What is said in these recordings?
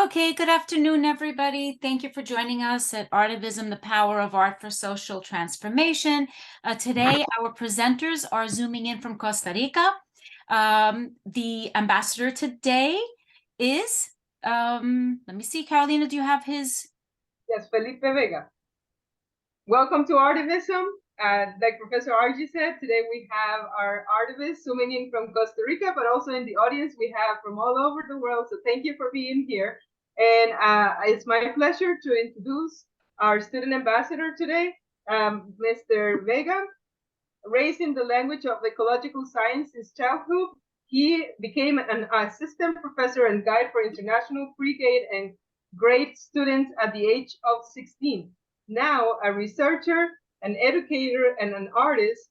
Okay, good afternoon, everybody. Thank you for joining us at ARTIVISM, the Power of Art for Social Transformation. Today, our presenters are zooming in from Costa Rica. The ambassador today is, let me see, Carolina, do you have his? Yes, Felipe Vega. Welcome to ARTIVISM. Like Professor Argy said, today we have our artivists zooming in from Costa Rica, but also in the audience we have from all over the world. So thank you for being here. And it's my pleasure to introduce our student ambassador today, Mr. Vega. Raised in the language of ecological science since childhood, he became an assistant professor and guide for international pre-grade and grade students at the age of 16. Now a researcher, an educator, and an artist,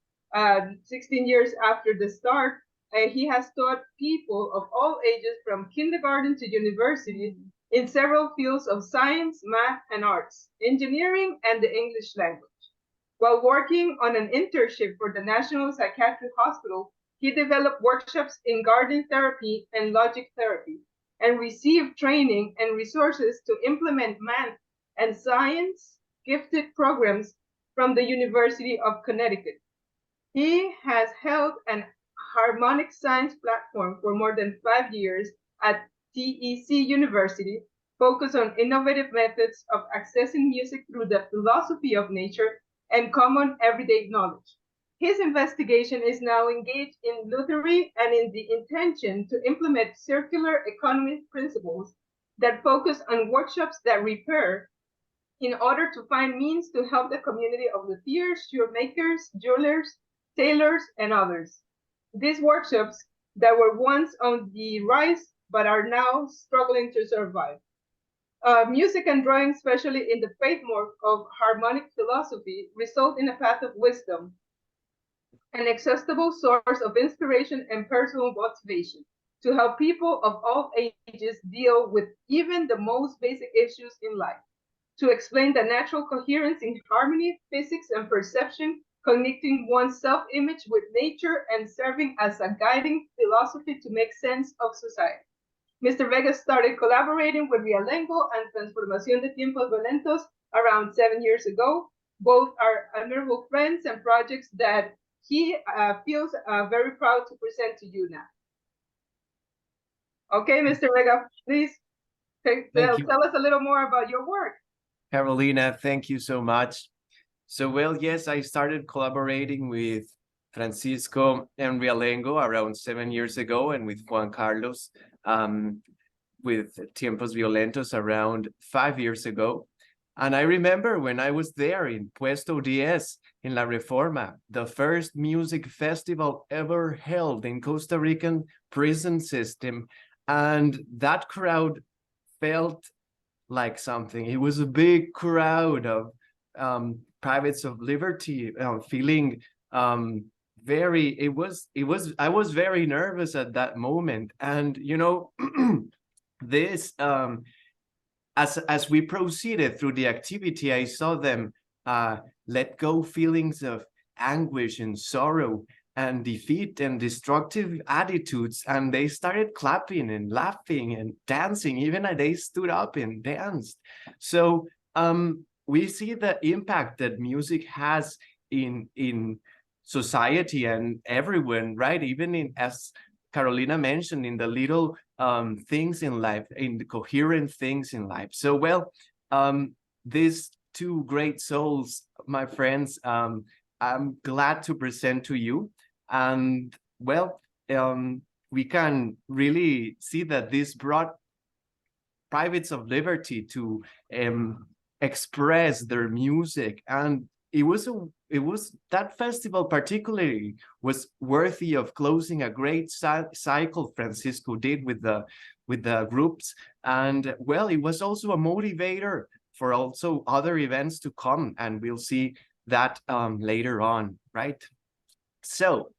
16 years after the start, he has taught people of all ages from kindergarten to university in several fields of science, math, and arts, engineering, and the English language. While working on an internship for the National Psychiatric Hospital, he developed workshops in garden therapy and logic therapy, and received training and resources to implement math and science gifted programs from the University of Connecticut. He has held an harmonic science platform for more than 5 years at TEC University, focused on innovative methods of accessing music through the philosophy of nature and common everyday knowledge. His investigation is now engaged in luthery and in the intention to implement circular economy principles that focus on workshops that repair in order to find means to help the community of luthiers, shoemakers, jewelers, tailors, and others. These workshops that were once on the rise but are now struggling to survive. Music and drawing, especially in the framework of harmonic philosophy, result in a path of wisdom, an accessible source of inspiration and personal motivation to help people of all ages deal with even the most basic issues in life, to explain the natural coherence in harmony, physics, and perception, connecting one's self-image with nature and serving as a guiding philosophy to make sense of society. Mr. Vega started collaborating with Rialengo and Transformación de Tiempos Violentos around 7 years ago. Both are admirable friends and projects that he feels very proud to present to you now. Okay, Mr. Vega, please tell us a little more about your work. Carolina, thank you so much. So, well, yes, I started collaborating with Francisco and Rialengo around 7 years ago, and with Juan Carlos with Tiempos Violentos around 5 years ago. And I remember when I was there in Puesto 10 in La Reforma, the first music festival ever held in Costa Rican prison system. And that crowd felt like something. It was a big crowd of privates of liberty, feeling I was very nervous at that moment. And you know, this as we proceeded through the activity, I saw them let go feelings of anguish and sorrow and defeat and destructive attitudes, and they started clapping and laughing and dancing. Even they stood up and danced. So we see the impact that music has in society and everyone, right? Even in, as Carolina mentioned, in the little things in life, in the coherent things in life. So, well, these two great souls, my friends, I'm glad to present to you. And, well, we can really see that this brought privates of liberty to express their music. And it was that festival particularly was worthy of closing a great cycle Francisco did with the groups. And, well, it was also a motivator for also other events to come, and we'll see that later on, right? So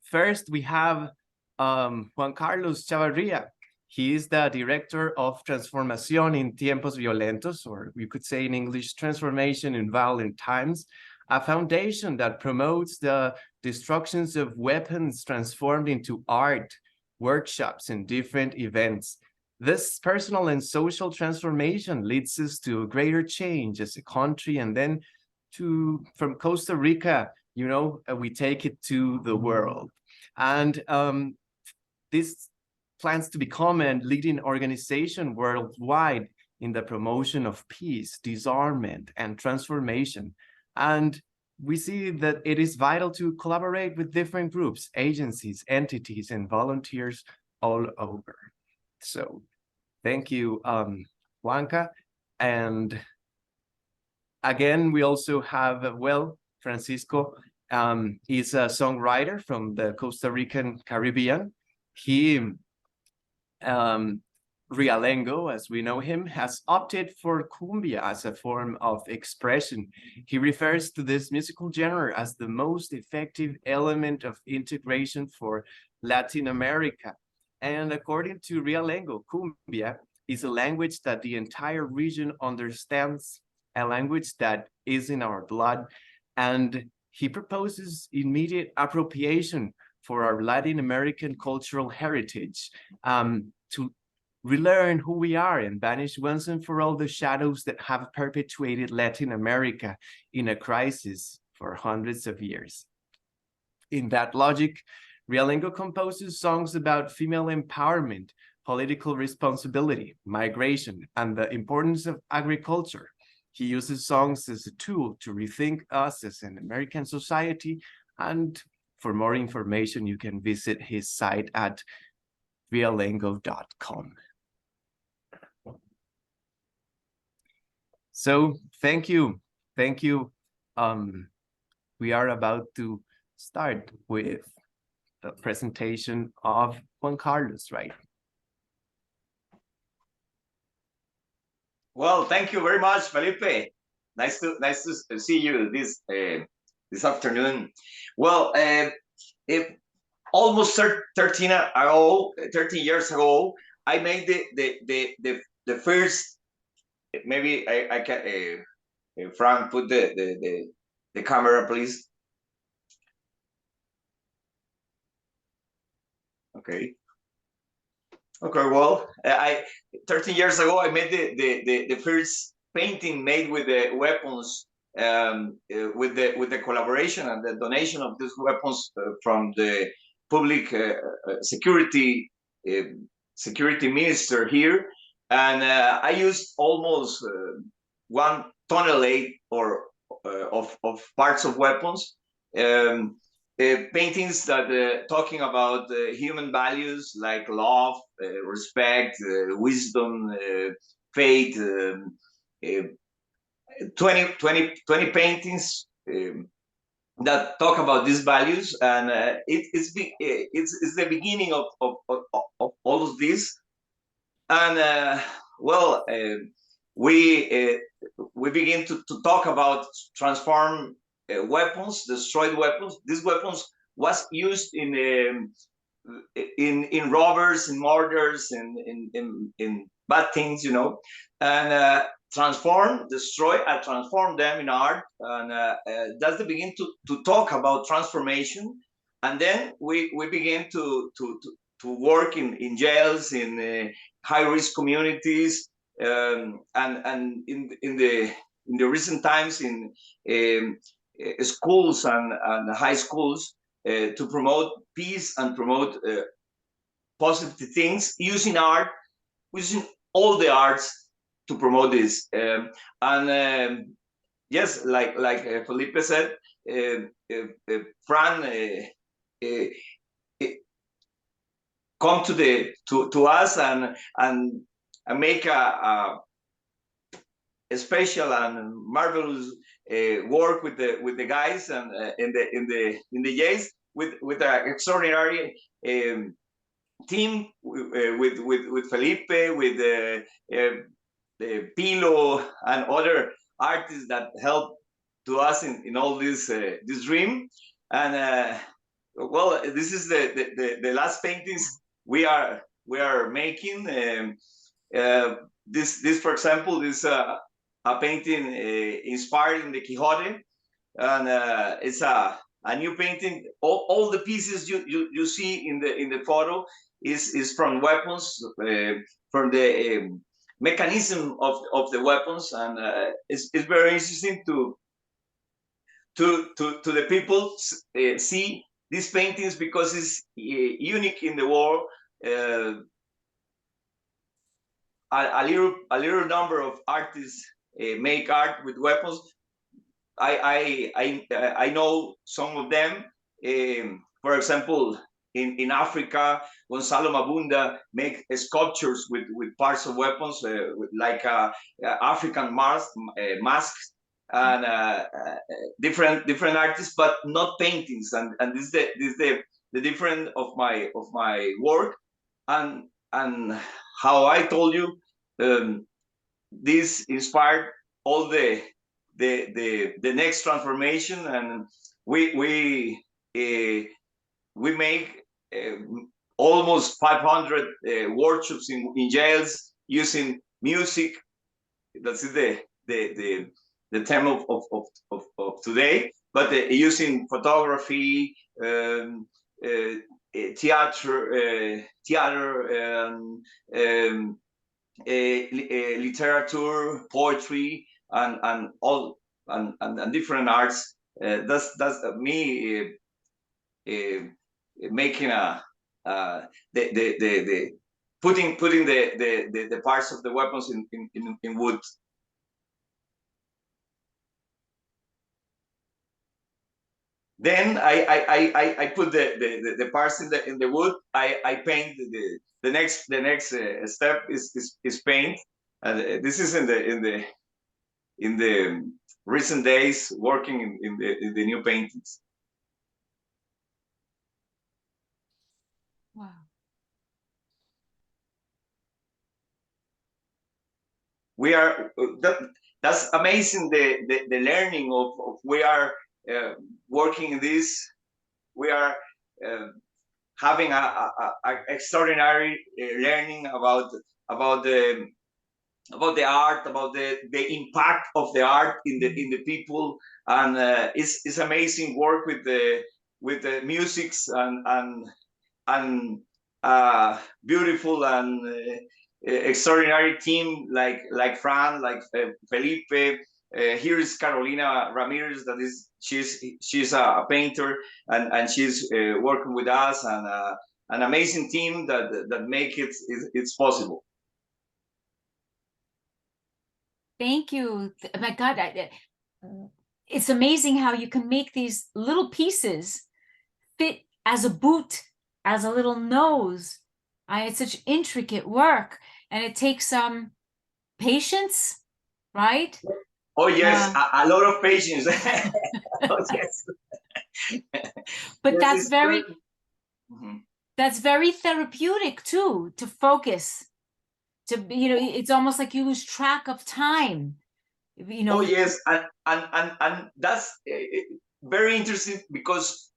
first we have Juan Carlos Chavarría. He is the Director of Transformación in Tiempos Violentos, or we could say in English, Transformation in Violent Times, a foundation that promotes the destructions of weapons transformed into art, workshops, and different events. This personal and social transformation leads us to a greater change as a country, and then from Costa Rica, you know, we take it to the world. And this plans to become a leading organization worldwide in the promotion of peace, disarmament, and transformation. And we see that it is vital to collaborate with different groups, agencies, entities, and volunteers all over. So thank you, Juanca. And again, we also have, well, Francisco is a songwriter from the Costa Rican Caribbean. He, Rialengo, as we know him, has opted for cumbia as a form of expression. He refers to this musical genre as the most effective element of integration for Latin America. And according to Rialengo, cumbia is a language that the entire region understands, a language that is in our blood, and he proposes immediate appropriation for our Latin American cultural heritage, to relearn who we are and banish once and for all the shadows that have perpetuated Latin America in a crisis for hundreds of years. In that logic, Rialengo composes songs about female empowerment, political responsibility, migration, and the importance of agriculture. He uses songs as a tool to rethink us as an American society, and for more information, you can visit his site at rialengo.com. So thank you. Thank you. We are about to start with the presentation of Juan Carlos, right? Well, thank you very much, Felipe. Nice to see you this afternoon. Well, almost 13 years ago, I made the first. Maybe I can. Frank, put the camera, please. Okay. Okay. Well, 13 years ago, I made the first painting made with the weapons, with the collaboration and the donation of these weapons from the public security minister here, and I used almost 1 tonnellate of parts of weapons. Paintings that talking about human values like love, respect, wisdom, faith. 20 paintings that talk about these values, and it's the beginning of all of this. And well, we begin to talk about transform weapons, destroyed weapons. These weapons was used in robbers, in murders, in bad things, you know, and transform, destroy, and transform them in art. And that's the beginning to talk about transformation. And then we begin to work in jails, in high-risk communities, and in the recent times in schools and high schools to promote peace and promote positive things, using art, using all the arts to promote this. Yes, like Felipe said, Fran come to us and make a special and marvelous work with the guys and in the jails with an extraordinary team with Felipe, with Pilo and other artists that help to us in all this dream. And well, this is the last paintings we are making. This for example, is a painting inspired in the Quixote, and it's a new painting. All the pieces you see in the photo is from weapons the mechanism of the weapons, and it's very interesting to the people see these paintings, because it's unique in the world. A little number of artists make art with weapons. I know some of them. For example, in Africa, Gonzalo Mabunda make sculptures with parts of weapons, like African masks, and different artists, but not paintings. And this is the difference of my work, and how I told you, this inspired all the next transformation, and we make almost 500 workshops in jails using music. That's the theme of today, but using photography, theater, literature, poetry, and all and different arts. That's me making putting the parts of the weapons in wood. Then I put the parts in the wood. I paint the next step is paint. And this is in the recent days, working in the new paintings. Wow. We are that's amazing. The learning of we are working in this. We are having a extraordinary learning about the art, about the impact of the art in the people, and it's amazing work with the musics and beautiful and extraordinary team like Fran, like Felipe. Here is Carolina Ramirez, that is she's a painter, and she's working with us, and an amazing team that make it's possible. Thank you. My God, it's amazing how you can make these little pieces fit as a boot, as a little nose. It's such intricate work, and it takes patience, right? Oh yes, a lot of patience. Oh, yes. But yes, that's very mm-hmm. That's very therapeutic too, to focus. It's almost like you lose track of time. Oh yes, and that's very interesting, because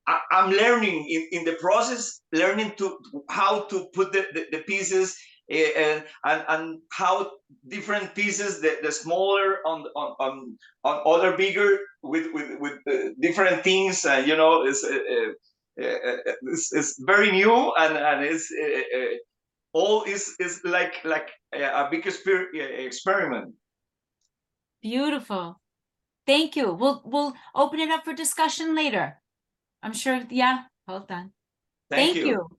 I'm learning in the process, learning how to put the pieces, and how different pieces, the smaller on other bigger with different things, and it's very new, and it's all is like a big experiment. Beautiful. Thank you. We'll open it up for discussion later. I'm sure. Yeah. Hold on. Thank you.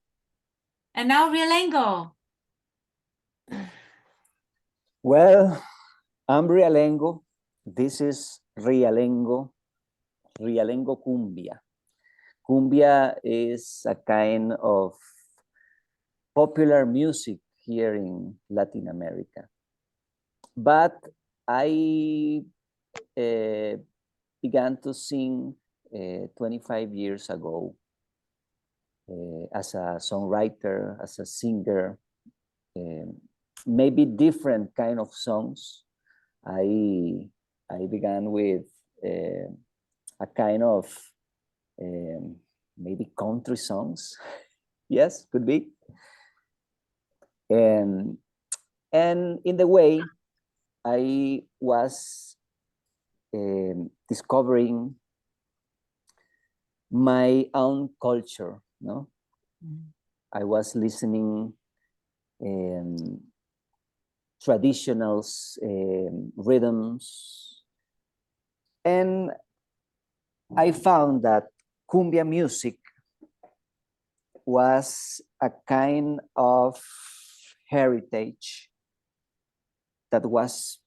And now Rialengo. Well, I'm Rialengo. This is Rialengo cumbia. Cumbia is a kind of popular music here in Latin America. But I began to sing 25 years ago as a songwriter, as a singer, maybe different kind of songs. I began with a kind of maybe country songs. Yes, could be. And in the way, I was discovering my own culture. No, I was listening traditional rhythms. And I found that cumbia music was a kind of heritage that was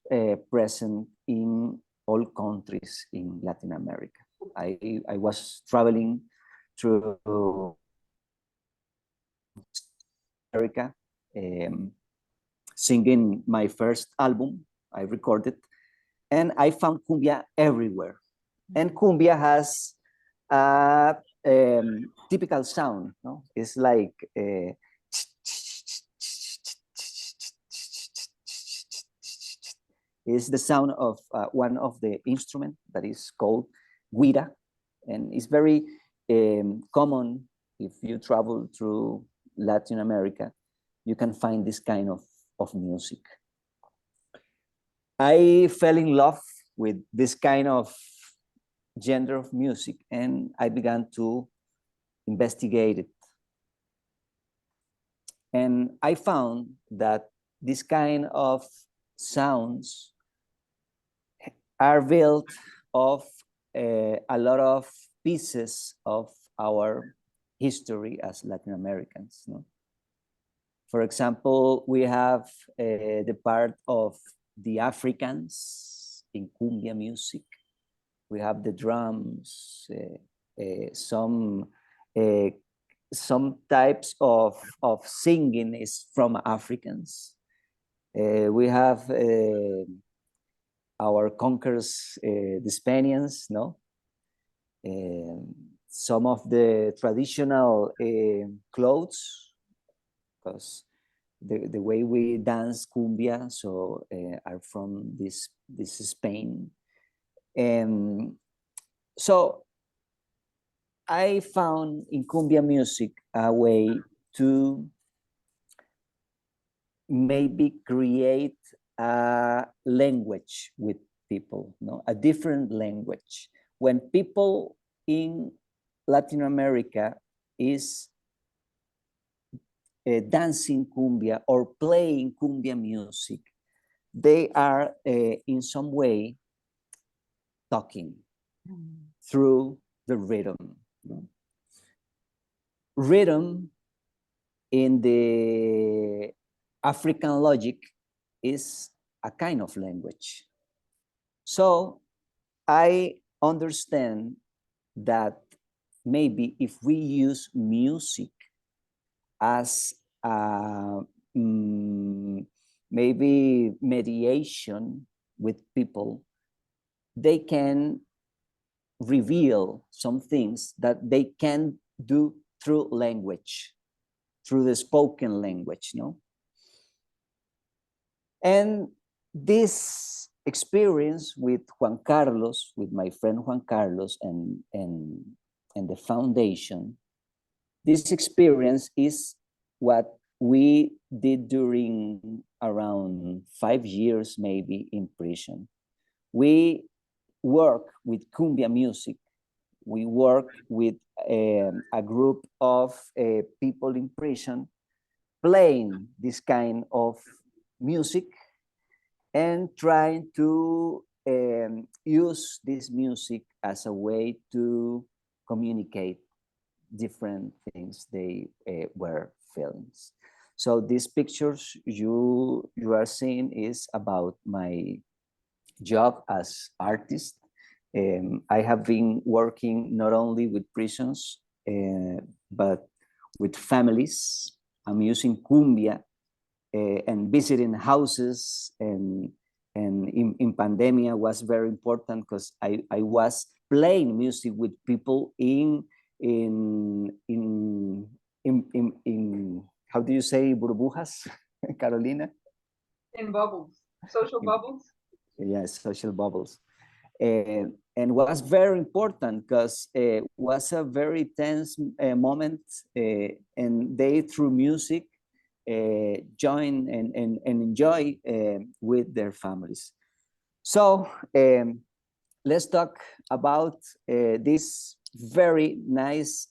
present in all countries in Latin America. I was traveling through America, singing my first album I recorded, and I found cumbia everywhere. And cumbia has a typical sound, no? It's like is the sound of one of the instruments that is called guira, and it's very common if you travel through Latin America. You can find this kind of music. I fell in love with this kind of genre of music, and I began to investigate it. And I found that this kind of sounds are built of a lot of pieces of our history as Latin Americans. No? For example, we have the part of the Africans in cumbia music. We have the drums, some types of singing is from Africans. We have our conquerors, the Spaniards, no? Some of the traditional clothes, because the way we dance cumbia, so are from this Spain. So I found in cumbia music a way to maybe create a language with people, no? A different language. When people in Latin America is dancing cumbia or playing cumbia music, they are in some way talking through the rhythm. Rhythm in the African logic is a kind of language. So I understand that maybe if we use music as maybe mediation with people, they can reveal some things that they can do through language, through the spoken language, no? And this experience with Juan Carlos, with my friend Juan Carlos and the foundation, this experience is what we did during around 5 years, maybe in prison. We work with cumbia music. We work with a group of people in prison playing this kind of music and trying to use this music as a way to communicate different things they were feeling. So these pictures you are seeing is about my job as artist. I have been working not only with prisons, but with families. I'm using cumbia and visiting houses, and in pandemia was very important because I was playing music with people in how do you say burbujas, Carolina? In bubbles, social bubbles. Yes, social bubbles. And was very important because it was a very tense moment, and they, through music, join and enjoy with their families. So let's talk about this very nice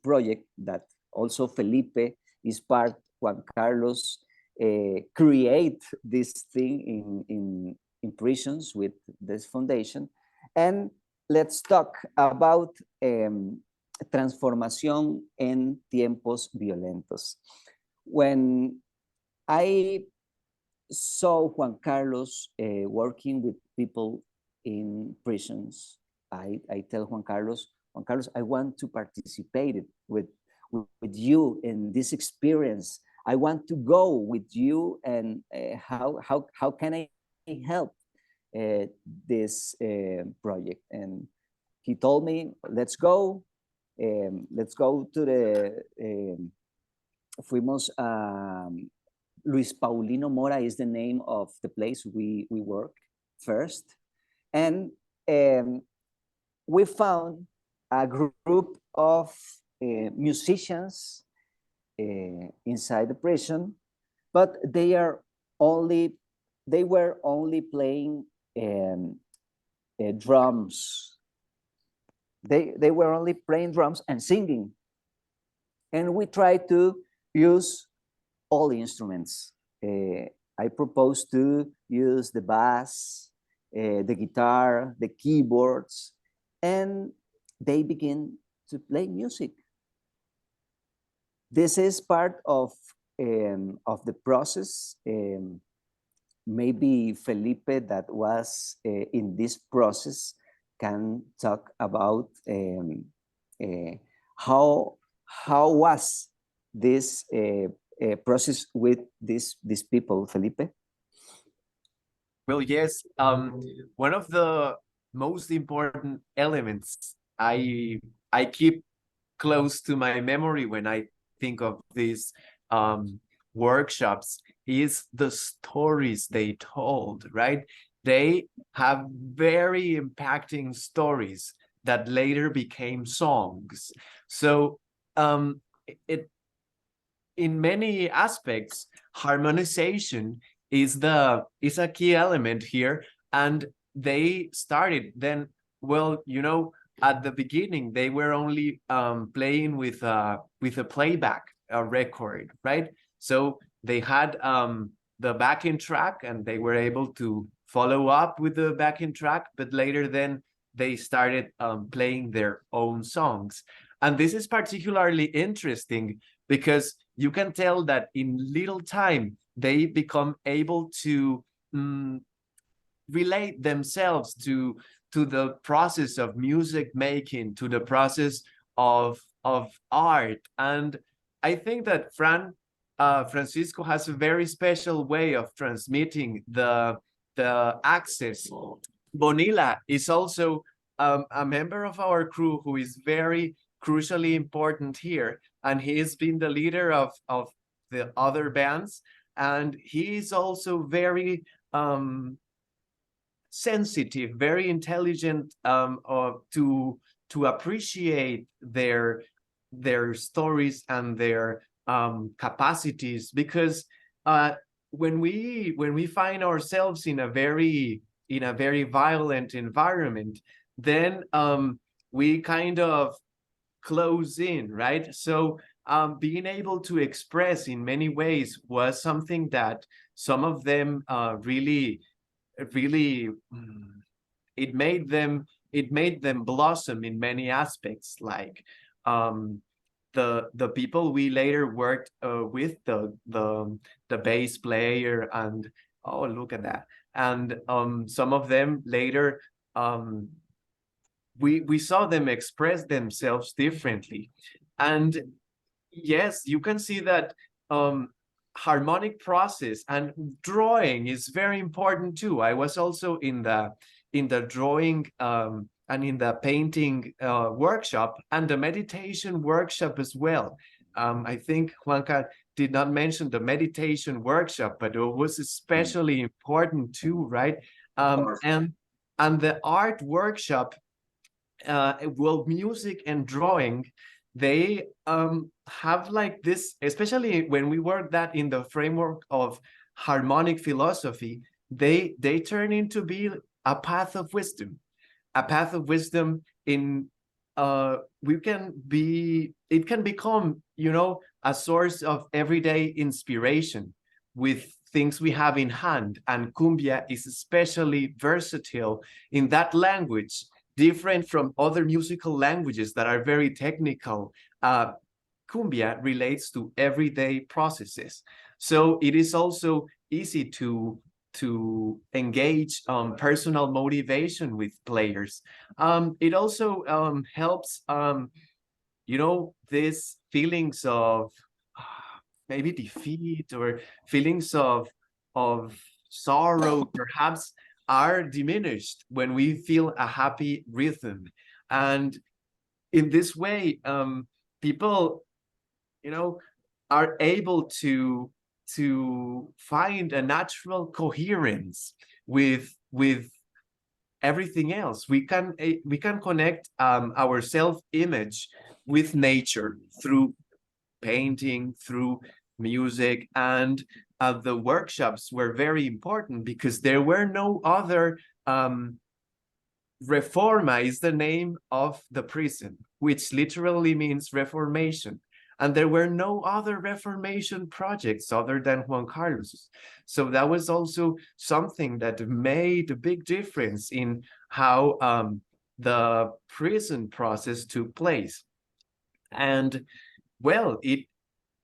project that also Felipe is part Juan Carlos create this thing in prisons with this foundation. And let's talk about transformación en tiempos violentos. When I saw Juan Carlos working with people in prisons, I tell Juan Carlos, I want to participate with you in this experience. I want to go with you, and how can I help this project? And he told me, let's go to the fuimos Luis Paulino Mora is the name of the place we work first, and we found a group of musicians inside the prison, but they were only playing drums. They were only playing drums and singing, and we tried to use all instruments. I proposed to use the bass, the guitar, the keyboards, and they begin to play music. This is part of the process. Maybe Felipe, that was in this process, can talk about how was this process with these people, Felipe? Well, yes. One of the most important elements I keep close to my memory when I think of these workshops is the stories they told, right? They have very impacting stories that later became songs. So in many aspects, harmonization is a key element here. And they started then, well, you know, at the beginning, they were only playing with a playback record, right? So they had the backing track, and they were able to follow up with the backing track, but later then they started playing their own songs. And this is particularly interesting because you can tell that in little time, they become able to relate themselves to the process of music making, to the process of art. And I think that Francisco has a very special way of transmitting the access. Bonilla is also a member of our crew who is very crucially important here, and he has been the leader of the other bands, and he is also very sensitive, very intelligent to appreciate their stories and their capacities, because when we find ourselves in a very violent environment, then we kind of close in, right? So being able to express in many ways was something that some of them really it made them blossom in many aspects, like the people we later worked with, the bass player, and oh, look at that. And some of them later we saw them express themselves differently. And yes, you can see that harmonic process and drawing is very important too. I was also in the drawing and in the painting workshop and the meditation workshop as well. I think Juanca did not mention the meditation workshop, but it was especially important too, right? And the art workshop, well, music and drawing, they have like this, especially when we work that in the framework of harmonic philosophy, they turn into be a path of wisdom in it can become, you know, a source of everyday inspiration with things we have in hand. And cumbia is especially versatile in that language, different from other musical languages that are very technical. Cumbia relates to everyday processes. So it is also easy to engage personal motivation with players. It also helps, these feelings of maybe defeat or feelings of sorrow perhaps are diminished when we feel a happy rhythm. And in this way, people, are able to find a natural coherence with everything else. We can connect our self-image with nature through painting, through music, and the workshops were very important because there were no other. Reforma is the name of the prison, which literally means reformation. And there were no other Reformation projects other than Juan Carlos. So that was also something that made a big difference in how the prison process took place. And well, it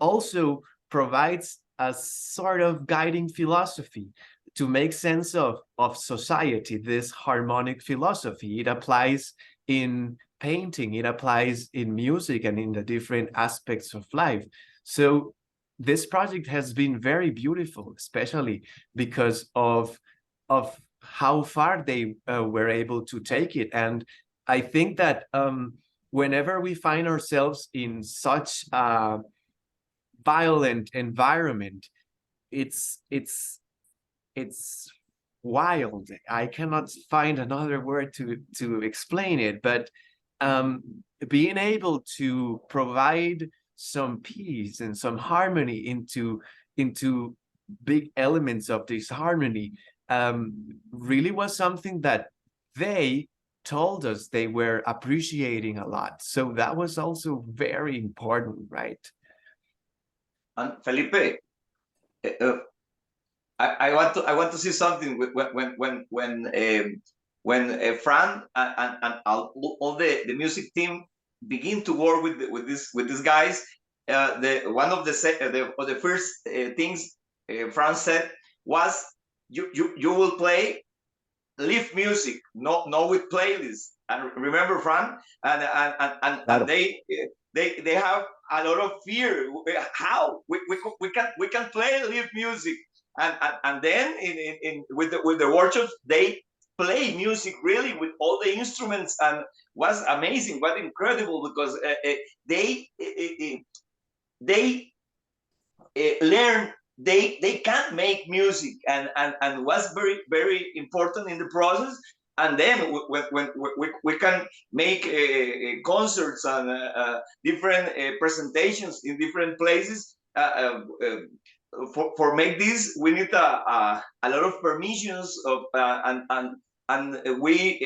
also provides a sort of guiding philosophy to make sense of society, this harmonic philosophy. It applies in painting, it applies in music and in the different aspects of life. So this project has been very beautiful, especially because of how far they were able to take it. And I think that whenever we find ourselves in such a violent environment, it's wild. I cannot find another word to explain it, but being able to provide some peace and some harmony into big elements of this harmony really was something that they told us they were appreciating a lot. So that was also very important, right? And Felipe, I want to see something when Fran and all the music team begin to work with these guys. One of the first things Fran said was you will play live music, no with playlists. And remember, Fran, and they have a lot of fear. How we can play live music, and then with the workshops they play music really with all the instruments, and was amazing, was incredible, because they learn they can make music, and was very, very important in the process. And then when we can make concerts and different presentations in different places, for make this we need a lot of permissions of and we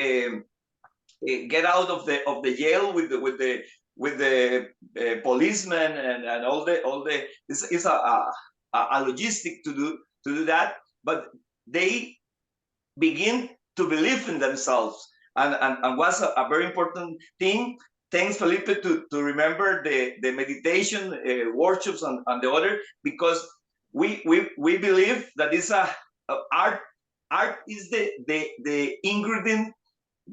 get out of the jail with the policemen and all the it's a logistic to do that, but they begin to believe in themselves, and was a very important thing. Thanks, Felipe, to remember the meditation workshops and the other, because we believe that it's art is the ingredient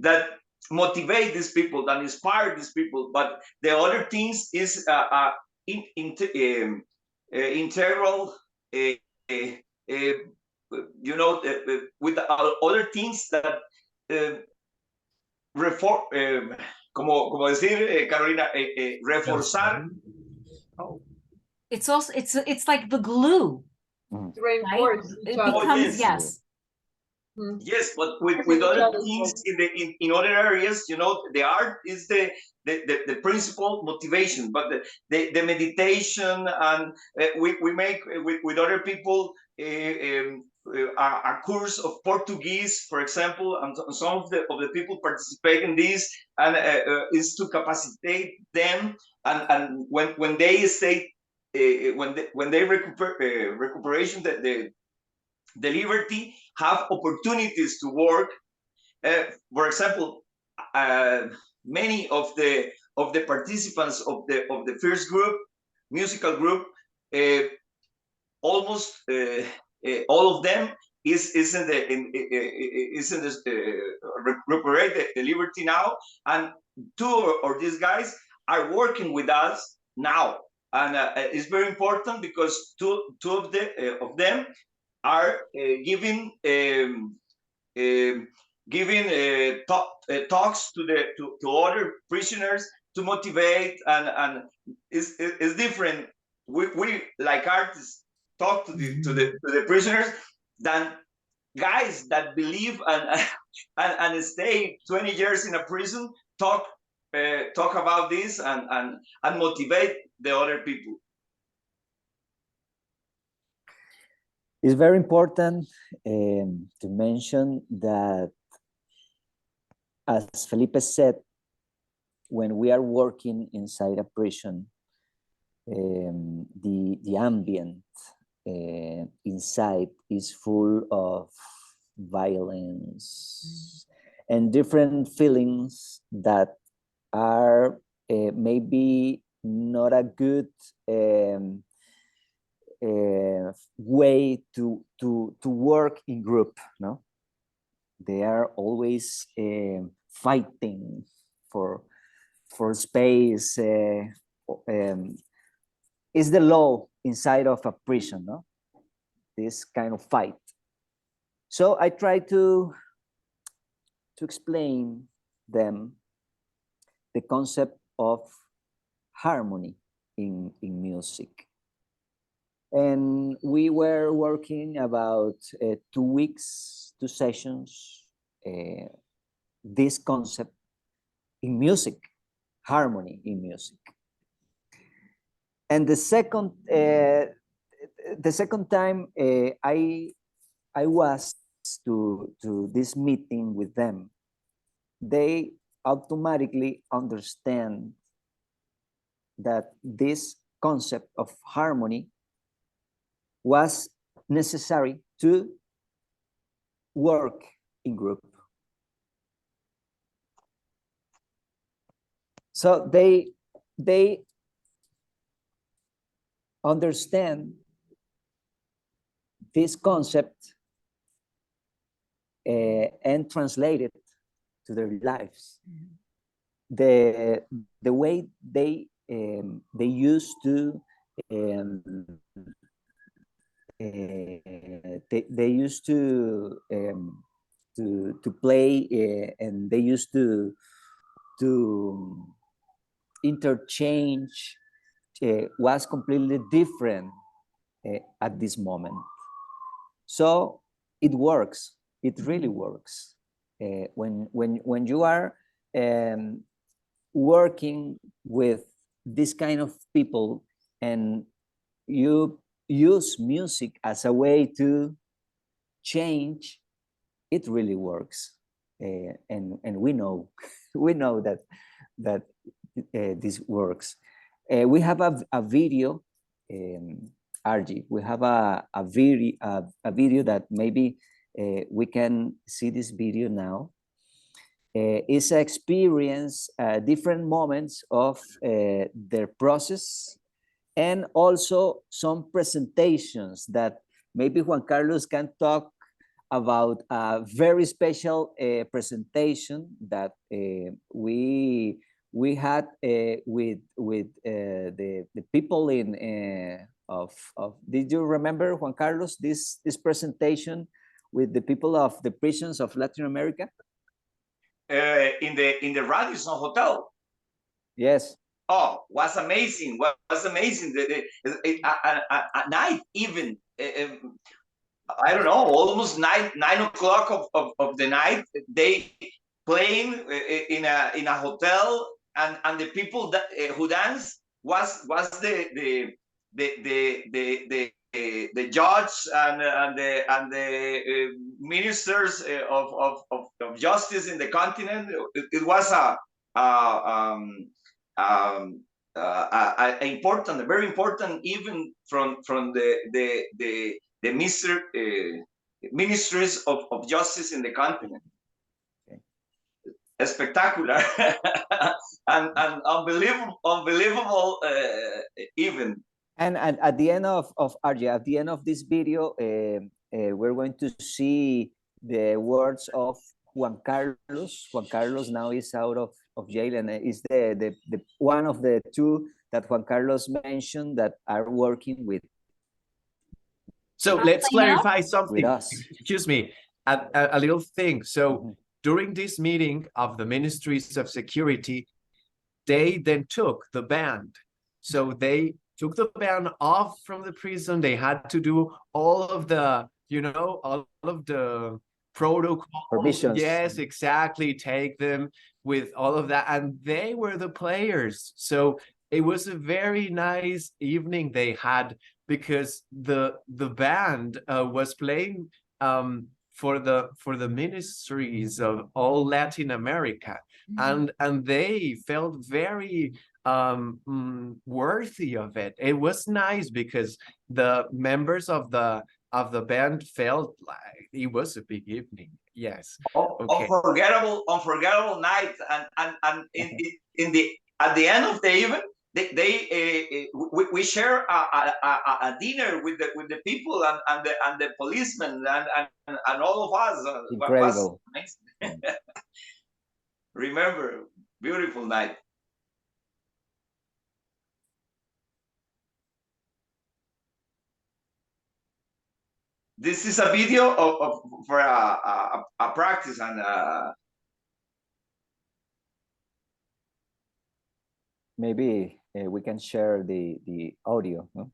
that motivate these people, that inspire these people, but the other things is integral, with other things that como decir, Carolina, reforzar. It's also it's like the glue. To reinforce right? each It other. becomes yes. Yes, but with other things in other areas, the art is the principal motivation, but the meditation, and we make with other people a course of Portuguese, for example, and some of the people participate in this, and is to capacitate them, and when they stay when they recuperation the liberty, have opportunities to work. For example, many of the participants of the first group, musical group, almost all of them is in this recuperate the liberty now, and two of these guys are working with us now, and it's very important because two of them are giving talks to other prisoners to motivate, and it's different. We like artists talk to the prisoners than guys that believe and stay 20 years in a prison talk about this and motivate the other people. It's very important to mention that, as Felipe said, when we are working inside a prison, the ambient inside is full of violence and different feelings that are maybe not a good way to work in group. No, they are always fighting for space. Is the law inside of a prison, no? This kind of fight. So I try to explain them the concept of harmony in music. And we were working about 2 weeks, 2 sessions, this concept in music, harmony in music. And the second time I was to this meeting with them, they automatically understand that this concept of harmony was necessary to work in group. So they understand this concept and translate it to their lives. The way they used to they used to play and they used to interchange was completely different at this moment. So it works. It really works. When you are working with this kind of people and you use music as a way to change, it really works. And we know that this works. We have a video, RG. We have a video that maybe we can see this video now. It's an experience, different moments of their process, and also some presentations that maybe Juan Carlos can talk about a very special presentation that we had with the people in of did you remember, Juan Carlos, this presentation with the people of the prisons of Latin America? In the Radisson Hotel. Yes. Oh, was amazing! Was amazing. At night, even I don't know, almost 9 o'clock of the night, they playing in a hotel, and the people that who dance was the judge and the ministers of justice in the continent. It was important, very important, even from the ministries of justice in the continent. Spectacular and unbelievable even. And at the end of RJ, at the end of this video, we're going to see the words of Juan Carlos. Juan Carlos now is out of jail, and is the one of the two that Juan Carlos mentioned that are working with. So let's clarify something. With us. Excuse me, a little thing. So during this meeting of the Ministries of Security, they then took the band. So they took the band off from the prison. They had to do all of the, all of the protocol. Permissions. Yes, exactly. Take them with all of that. And they were the players. So it was a very nice evening they had, because the band was playing for the ministries of all Latin America, and they felt very worthy of it. It was nice because the members of the band felt like it was a big evening. Yes. Okay. Unforgettable night, and at the end of the event, we share a dinner with the people and the policemen and all of us. Incredible. Remember, beautiful night. This is a video for a practice, and maybe we can share the audio, no?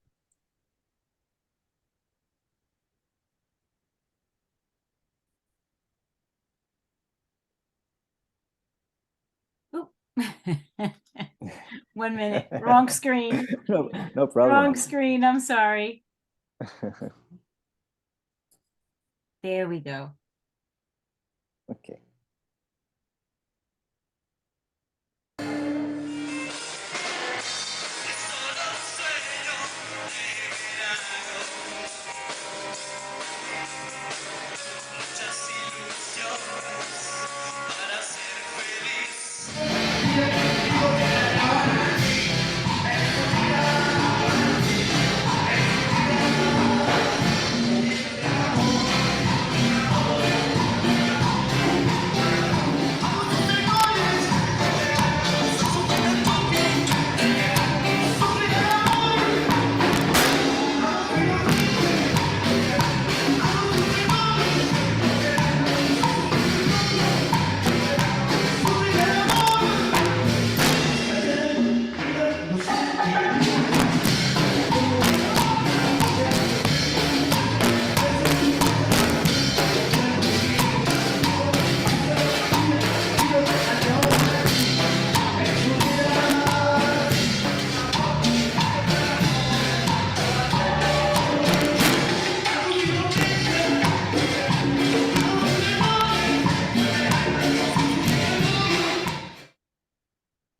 Oop. 1 minute, wrong screen. No problem. Wrong screen, I'm sorry. There we go. Okay.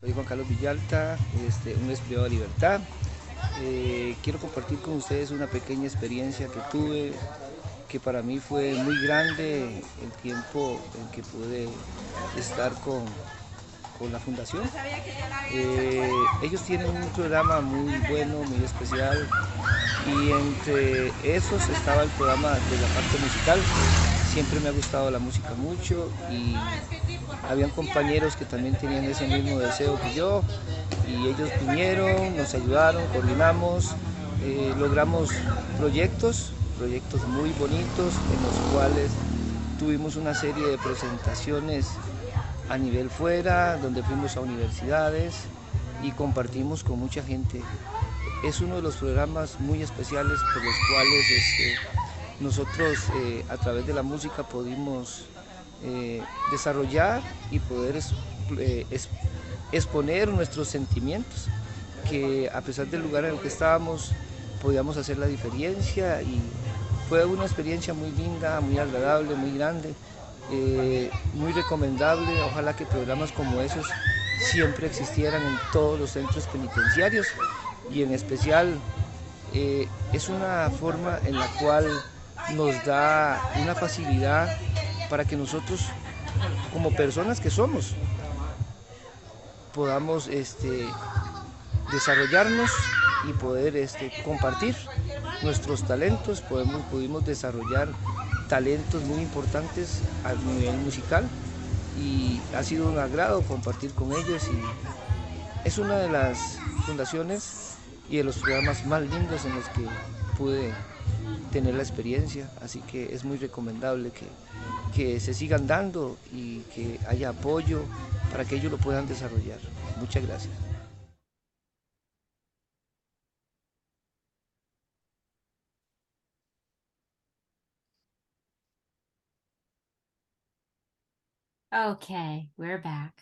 Soy Juan Carlos Villalta, un ex-privado de libertad. Quiero compartir con ustedes una pequeña experiencia que tuve, que para mí fue muy grande el tiempo en que pude estar con la fundación. Ellos tienen un programa muy bueno, muy especial, y entre esos estaba el programa de la parte musical. Siempre me ha gustado la música mucho, y habían compañeros que también tenían ese mismo deseo que yo, y ellos vinieron, nos ayudaron, coordinamos, logramos proyectos muy bonitos, en los cuales tuvimos una serie de presentaciones a nivel fuera, donde fuimos a universidades y compartimos con mucha gente. Es uno de los programas muy especiales por los cuales nosotros a través de la música pudimos desarrollar y poder exponer nuestros sentimientos, que a pesar del lugar en el que estábamos podíamos hacer la diferencia, y fue una experiencia muy linda, muy agradable, muy grande, muy recomendable. Ojalá que programas como esos siempre existieran en todos los centros penitenciarios, y en especial es una forma en la cual nos da una facilidad para que nosotros, como personas que somos, podamos desarrollarnos y poder compartir nuestros talentos. Pudimos desarrollar talentos muy importantes a nivel musical, y ha sido un agrado compartir con ellos, y es una de las fundaciones y de los programas más lindos en los que pude tener la experiencia, así que es muy recomendable que se sigan dando y que haya apoyo para que ellos lo puedan desarrollar. Muchas gracias. Okay, we're back.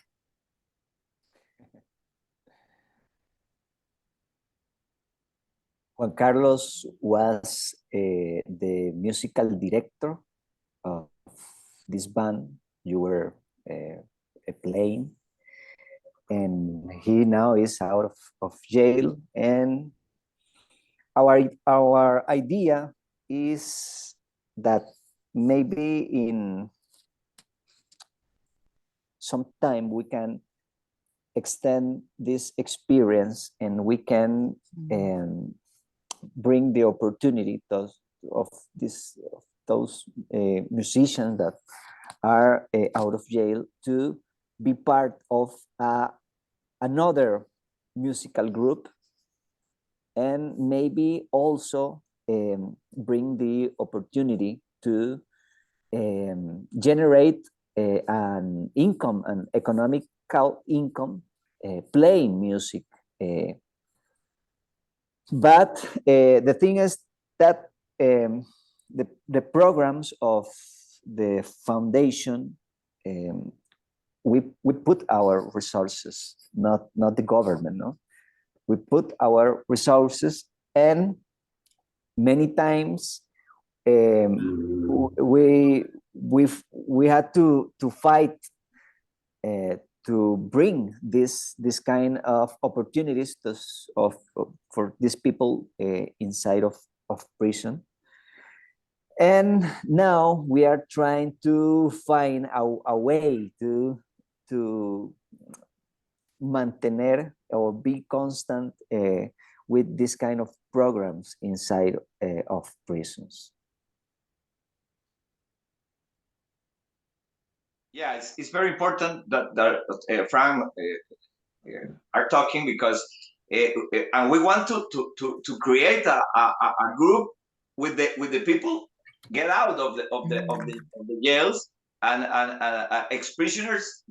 Juan Carlos was the musical director of this band you were playing, and he now is out of jail, and our idea is that maybe in some time we can extend this experience, and we can bring the opportunity of those musicians that are out of jail to be part of another musical group, and maybe also bring the opportunity to generate an income, an economical income, playing music. But the thing is that the programs of the foundation, we put our resources, not the government, no? We put our resources, and many times we had to fight to bring this kind of opportunities for these people inside of prison. And now we are trying to find a way to mantener or be constant with this kind of programs inside of prisons. Yeah, it's very important that Frank are talking, because and we want to create a group with the people get out of the jails and ex-prisoners,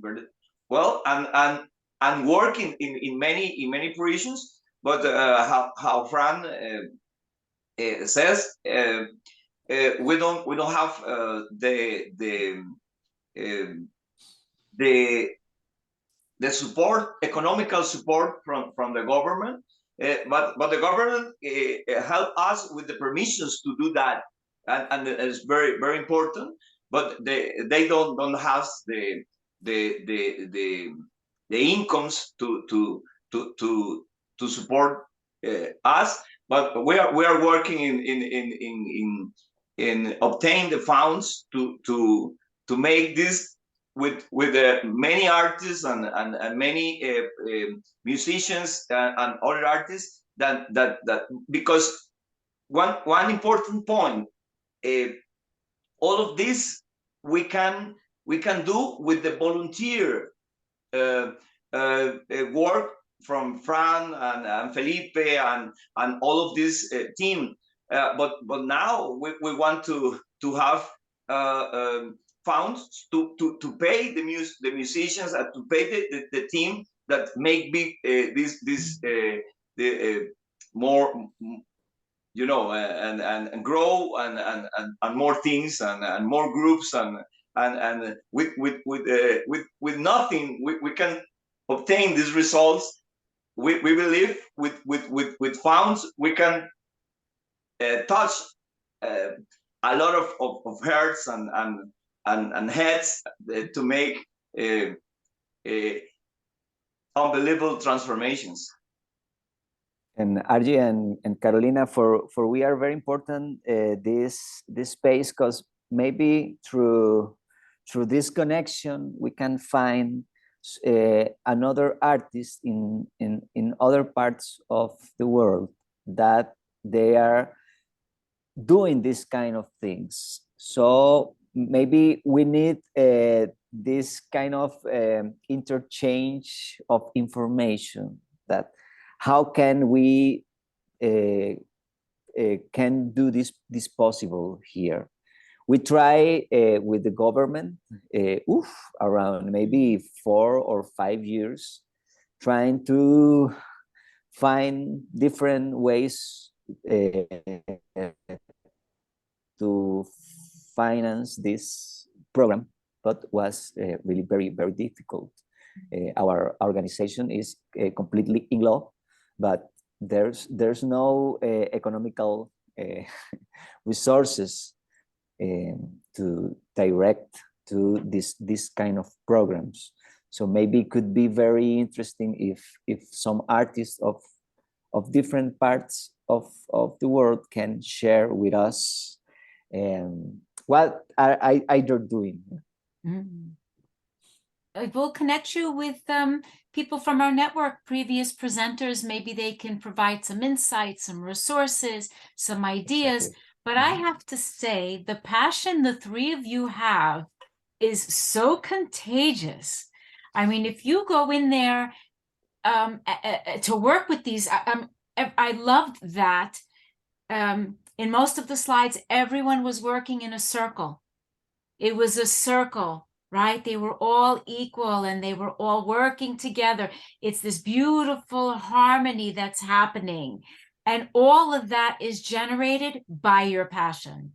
well, and working in many prisons. But how Fran says, we don't have the support, economical support from the government, but the government help us with the permissions to do that, and it's very important. But they don't have the incomes to support us. But we are working in obtain the funds to make this with many artists and many musicians and other artists that because one important point, all of this we can do with the volunteer work from Fran and Felipe and all of this team. But now we want to have funds to pay the musicians and to pay the team that make big more, you know, and grow and more things and more groups and with nothing we can obtain these results. We believe with funds we can touch a lot of hearts and heads to make unbelievable transformations. And RJ and Carolina, for we are very important this space, because maybe through this connection we can find another artist in other parts of the world that they are doing this kind of things. So maybe we need this kind of interchange of information, that how can we can do this possible here. We try with the government around maybe 4 or 5 years, trying to find different ways to finance this program, but was really very, very difficult. Our organization is completely in law, but there's no economical resources to direct to this kind of programs. So maybe it could be very interesting if some artists of different parts of the world can share with us what are they're doing. Mm. We'll connect you with people from our network, previous presenters. Maybe they can provide some insights, some resources, some ideas. Exactly. But I have to say, the passion the three of you have is so contagious. I mean, if you go in there to work with these, I loved that. In most of the slides, everyone was working in a circle. It was a circle, right? They were all equal and they were all working together. It's this beautiful harmony that's happening. And all of that is generated by your passion.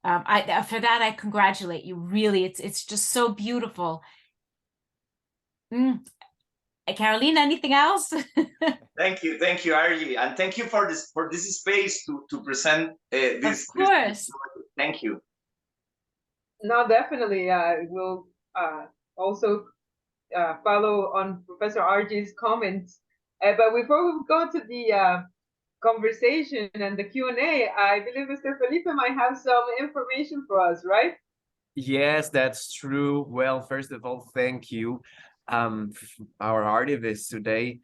For that, I congratulate you. Really, it's just so beautiful. Carolina, anything else? Thank you, Argy, and thank you for this space to present this. Of course. Thank you. No, definitely. We'll also follow on Professor Argy's comments. But before we go to the conversation and the Q&A, I believe Mr. Felipe might have some information for us, right? Yes, that's true. Well, first of all, thank you. Our artivists today,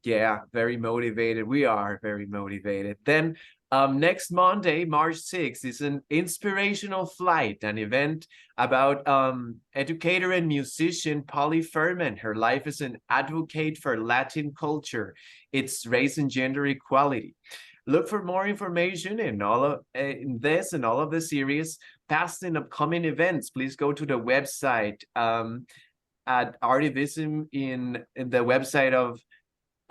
yeah, very motivated. We are very motivated. Then next Monday, March 6th, is an inspirational flight, an event about educator and musician Polly Furman. Her life as an advocate for Latin culture, its race and gender equality. Look for more information in all of this and all of the series, past and upcoming events. Please go to the website at ARTIVISM in the website of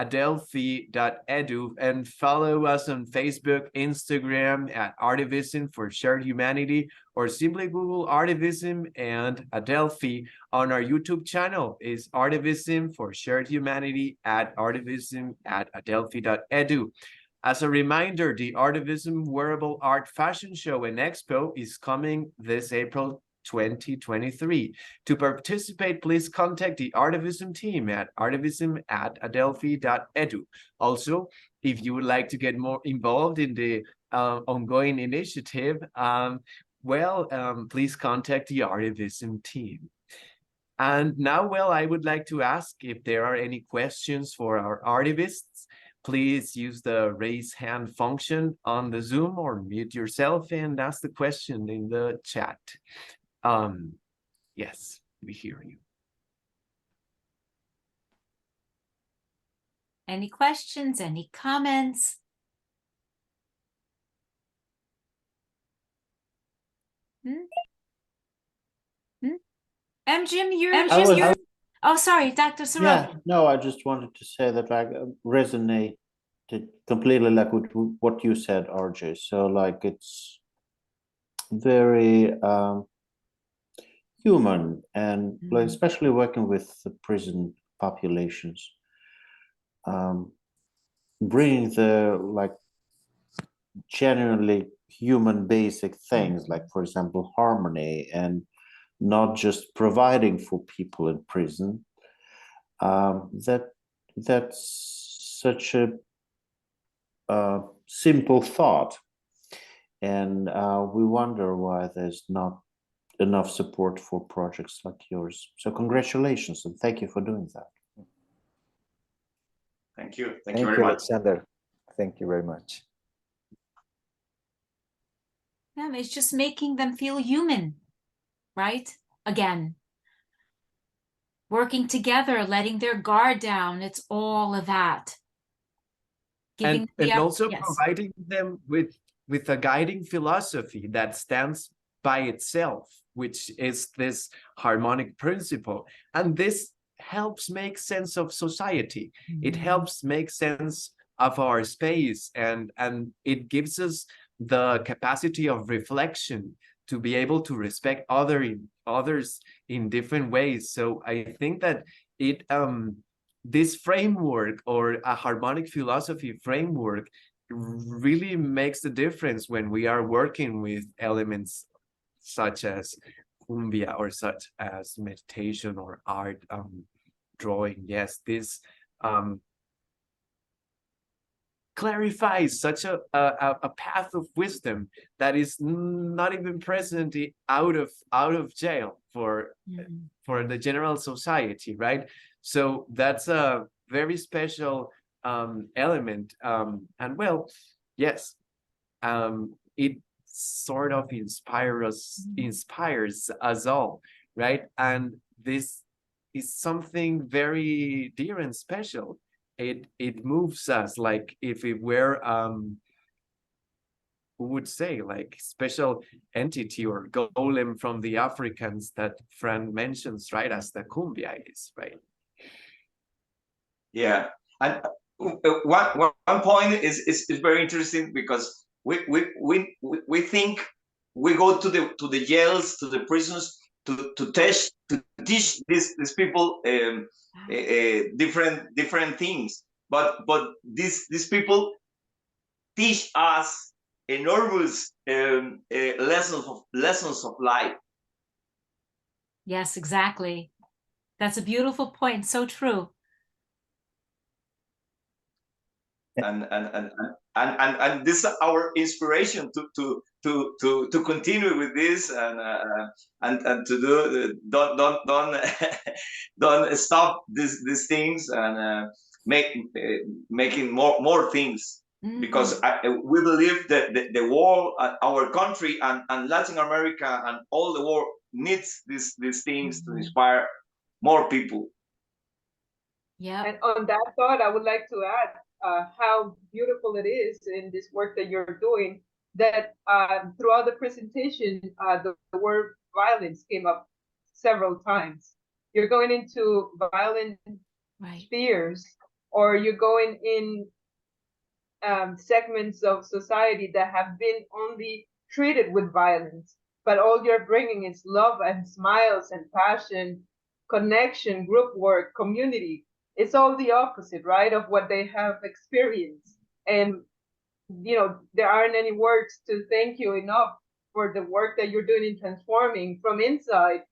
adelphi.edu, and follow us on Facebook, Instagram at ARTIVISM for Shared Humanity, or simply Google ARTIVISM and Adelphi. On our YouTube channel is ARTIVISM for Shared Humanity at ARTIVISM at adelphi.edu. As a reminder, the ARTIVISM Wearable Art Fashion Show and Expo is coming this April 2023. To participate, please contact the ARTIVISM team at artivism@adelphi.edu. Also, if you would like to get more involved in the ongoing initiative, please contact the ARTIVISM team. And now, I would like to ask if there are any questions for our artivists. Please use the raise hand function on the Zoom, or mute yourself and ask the question in the chat. Yes, we hear you. Any questions, any comments? Jim, you're oh, sorry, Dr. Sarov. Yeah, no, I just wanted to say that I resonated completely like with what you said, RJ. So like it's very human, and like, especially working with the prison populations, bringing the like genuinely human basic things, like for example harmony, and not just providing for people in prison, that's such a simple thought, and we wonder why there's not enough support for projects like yours. So congratulations and thank you for doing that. Thank you. Thank you you, very much. Alexander. Thank you very much. Yeah, it's just making them feel human, right? Again, working together, letting their guard down. It's all of that. And also yes. providing them with a guiding philosophy that stands by itself, which is this harmonic principle. And this helps make sense of society. It helps make sense of our space, and it gives us the capacity of reflection to be able to respect others in different ways. So I think that it this framework, or a harmonic philosophy framework, really makes the difference when we are working with elements such as cumbia or such as meditation or art, drawing. Yes, this clarifies such a path of wisdom that is not even present out of jail for the general society, right? So that's a very special element, and well, yes, it sort of inspires us all, right? And this is something very dear and special. It moves us like if it were who would say, like, special entity or golem from the Africans that Fran mentions, right, as the cumbia is, right? Yeah, and one point is very interesting, because we think we go to the jails, to the prisons, to teach these people different things, but these people teach us enormous lessons of life. Yes, exactly. That's a beautiful point. So true. And this is our inspiration to continue with this, and to do don't stop these things, and making more things, because we believe that the world, our country, and Latin America, and all the world needs these things to inspire more people. Yeah. And on that thought, I would like to add how beautiful it is in this work that you're doing, that throughout the presentation, the word violence came up several times. You're going into violent spheres, or you're going in segments of society that have been only treated with violence, but all you're bringing is love and smiles and passion, connection, group work, community. It's all the opposite, right, of what they have experienced. And, you know, there aren't any words to thank you enough for the work that you're doing in transforming from inside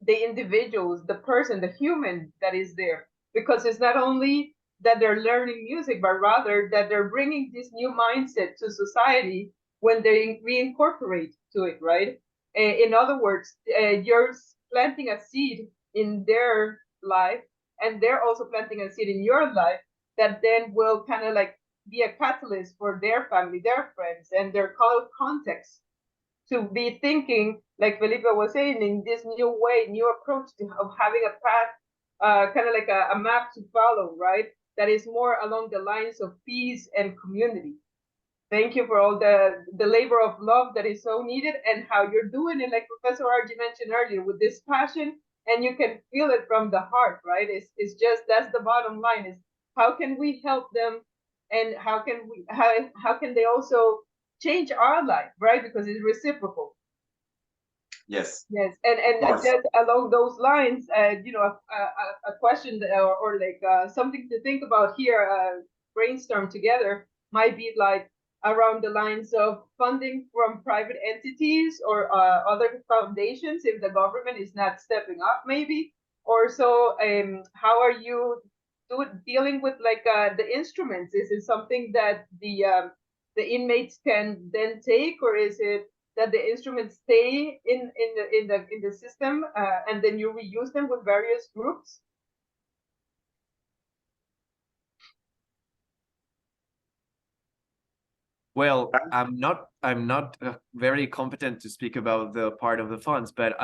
the individuals, the person, the human that is there. Because it's not only that they're learning music, but rather that they're bringing this new mindset to society when they reincorporate to it, right? In other words, you're planting a seed in their life, and they're also planting a seed in your life that then will kind of like be a catalyst for their family, their friends, and their context to be thinking, like Felipe was saying, in this new way, new approach of having a path, kind of like a map to follow, right? That is more along the lines of peace and community. Thank you for all the labor of love that is so needed, and how you're doing it, like Professor RG mentioned earlier, with this passion, and you can feel it from the heart, right? It's just, that's the bottom line, is how can we help them, and how can they also change our life, right? Because it's reciprocal. Yes. Yes, and just along those lines, you know, a question or like something to think about here, brainstorm together, might be like around the lines of funding from private entities or other foundations if the government is not stepping up, maybe, or so, how are you dealing with like the instruments? Is it something that the inmates can then take, or is it that the instruments stay in the system and then you reuse them with various groups? Well, I'm not very competent to speak about the part of the funds, but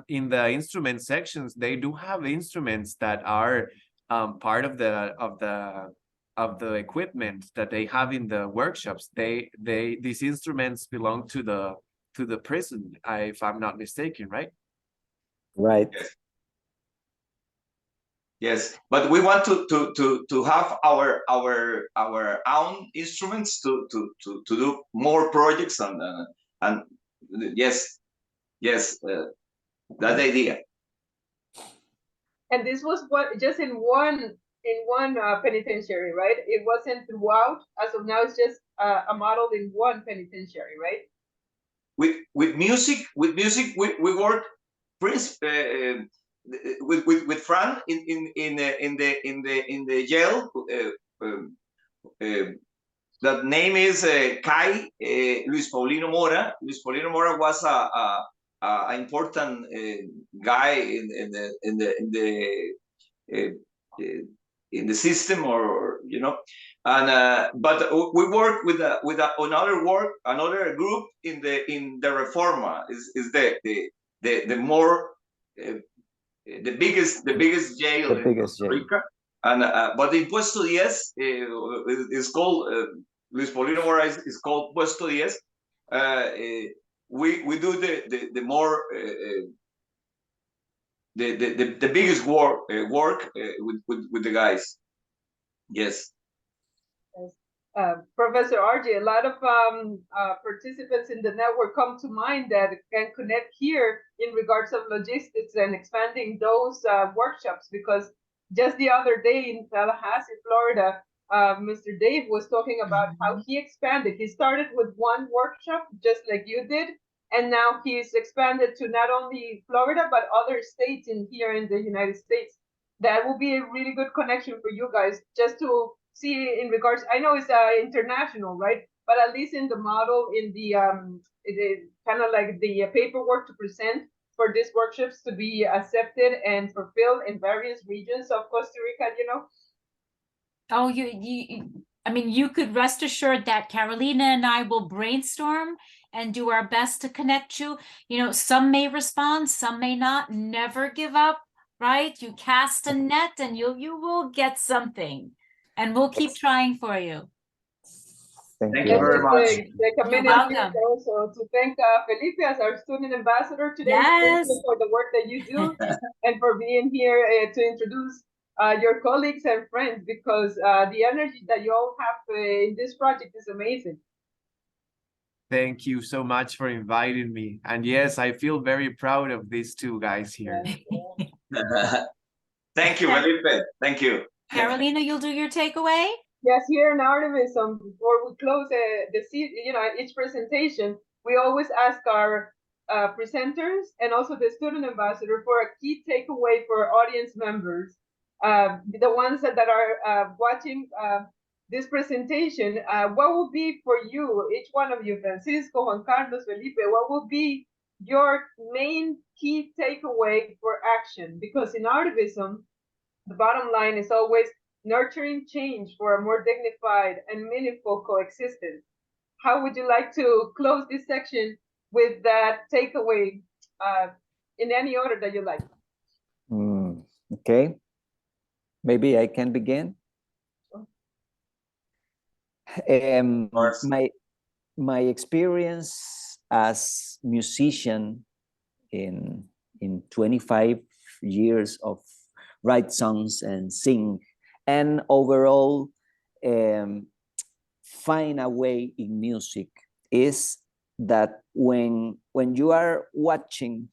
in the instrument sections, they do have instruments that are part of the equipment that they have in the workshops. These instruments belong to the prison, if I'm not mistaken, right? Right. Yes, but we want to have our own instruments to do more projects and yes, that idea. And this was just in one penitentiary, right? It wasn't throughout. As of now, it's just a model in one penitentiary, right? With music, we work with Fran in the jail. That name is Kai Luis Paulino Mora. Luis Paulino Mora was a important guy in the system, or you know, and but we work with another group in the Reforma. Is the more the biggest jail in Costa Rica, and but in Puesto 10 is called Luis Paulino Mora is called Puesto 10. We do the more the biggest work with the guys. Yes. Professor RJ, a lot of participants in the network come to mind that can connect here in regards of logistics and expanding those workshops, because just the other day in Tallahassee, Florida, Mr. Dave was talking about how he expanded. He started with one workshop, just like you did, and now he's expanded to not only Florida, but other states here in the United States. That will be a really good connection for you guys, just to see in regards. I know it's international, right? But at least in the model, in the kind of like the paperwork to present for these workshops to be accepted and fulfilled in various regions of Costa Rica, you know. Oh, I mean, you could rest assured that Carolina and I will brainstorm and do our best to connect you. You know, some may respond, some may not. Never give up, right? You cast a net and you will get something, and we'll keep trying for you. Thank Thank you you very much. Take a minute here also to thank Felipe as our student ambassador today. Yes. Thank you for the work that you do and for being here to introduce your colleagues and friends, because the energy that you all have in this project is amazing. Thank you so much for inviting me. And yes, I feel very proud of these two guys here. Thank you, Felipe. Thank you. Carolina, you'll do your takeaway? Yes, here in ARTIVISM, before we close each presentation, we always ask our presenters and also the student ambassador for a key takeaway for audience members. The ones that are watching this presentation, what will be for you, each one of you, Francisco, Juan Carlos, Felipe, what will be your main key takeaway for action? Because in ARTIVISM, the bottom line is always nurturing change for a more dignified and meaningful coexistence. How would you like to close this section with that takeaway in any order that you like? Okay. Maybe I can begin. My experience as musician in 25 years of write songs and sing, and overall find a way in music, is that when you are watching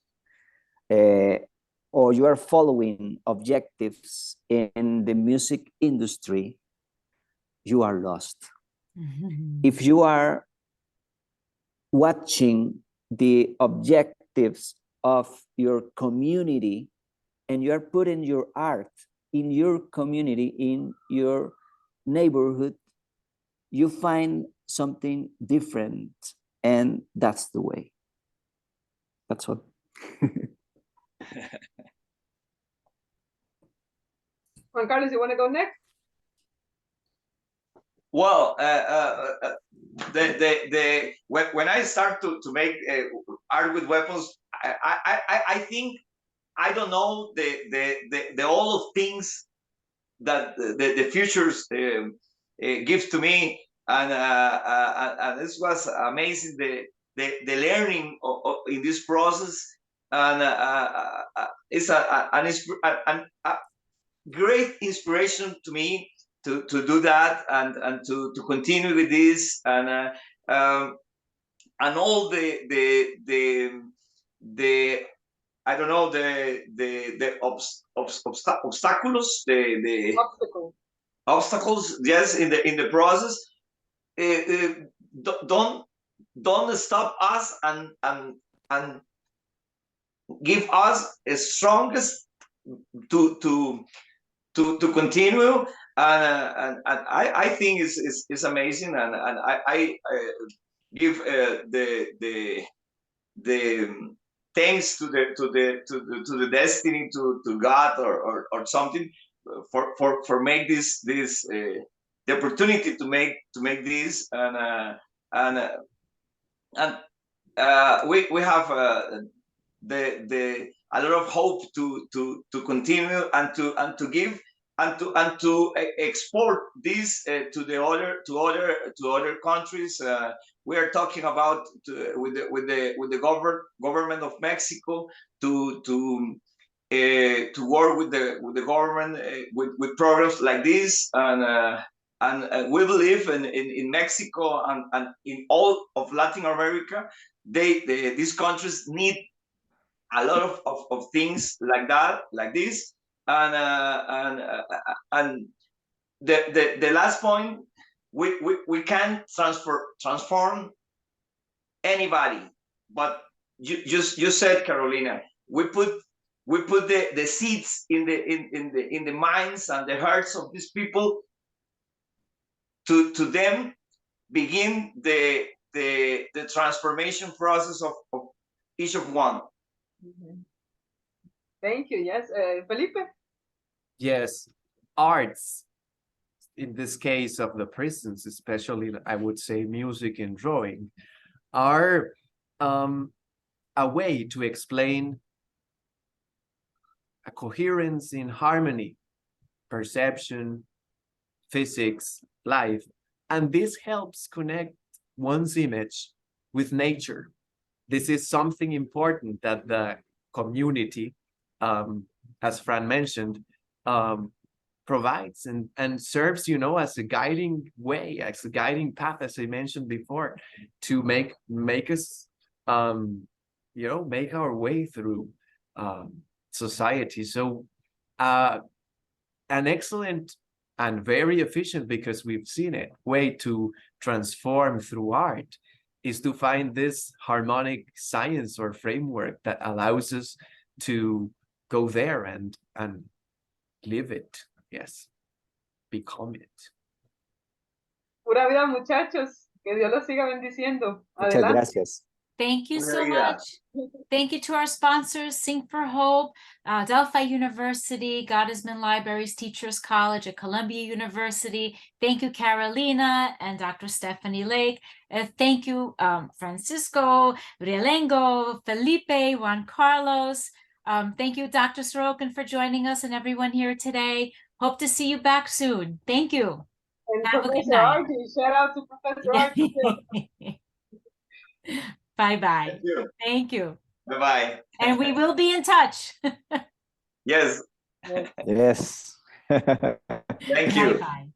or you are following objectives in the music industry, you are lost. If you are watching the objectives of your community and you are putting your art in your community, in your neighborhood, you find something different, and that's the way. That's all. Juan Carlos, you want to go next? Well, when I start to make art with weapons, I think I don't know the all of things that the futures gives to me, and this was amazing, the learning in this process, and it's a great inspiration to me to do that, and to continue with this, and all the I don't know, the obstacles, the obstacles, yes, in the process, don't stop us, and give us the strongest to continue, and I think it's amazing, and I give the thanks to the destiny, to God, or something, for make this the opportunity to make this, and we have a lot of hope to continue, and to give, and to export this to other countries. We are talking about with the government of Mexico to work with the government with programs like this, and we believe in Mexico, and in all of Latin America, these countries need a lot of things like that, like this, and the last point, we can transform anybody, but you said, Carolina, we put the seeds in the minds and the hearts of these people, to them begin the transformation process of each of one. Thank you. Yes, Felipe? Yes, arts, in this case of the prisons, especially, I would say music and drawing, are a way to explain a coherence in harmony, perception, physics, life, and this helps connect one's image with nature. This is something important that the community, as Fran mentioned, provides and serves, as a guiding way, as a guiding path, as I mentioned before, to make us, make our way through society. So an excellent and very efficient, because we've seen it, way to transform through art is to find this harmonic science or framework that allows us to go there and live it. Yes, become it. Pura vida, muchachos. Que Dios los siga bendiciendo. Muchas Adelante. gracias. Thank you so much. Thank you to our sponsors, Sing for Hope, Delphi University, Gottesman Libraries Teachers College at Columbia University. Thank you, Carolina and Dr. Stephanie Lake. Thank you, Francisco, Rialengo, Felipe, Juan Carlos. Thank you, Dr. Sorokin, for joining us, and everyone here today. Hope to see you back soon. Thank you. And Have a good Professor night. Archie, shout out to Professor Archie. Bye-bye. Thank you. Thank you. Bye-bye. And we will be in touch. Yes. Yes. Thank you. Bye-bye.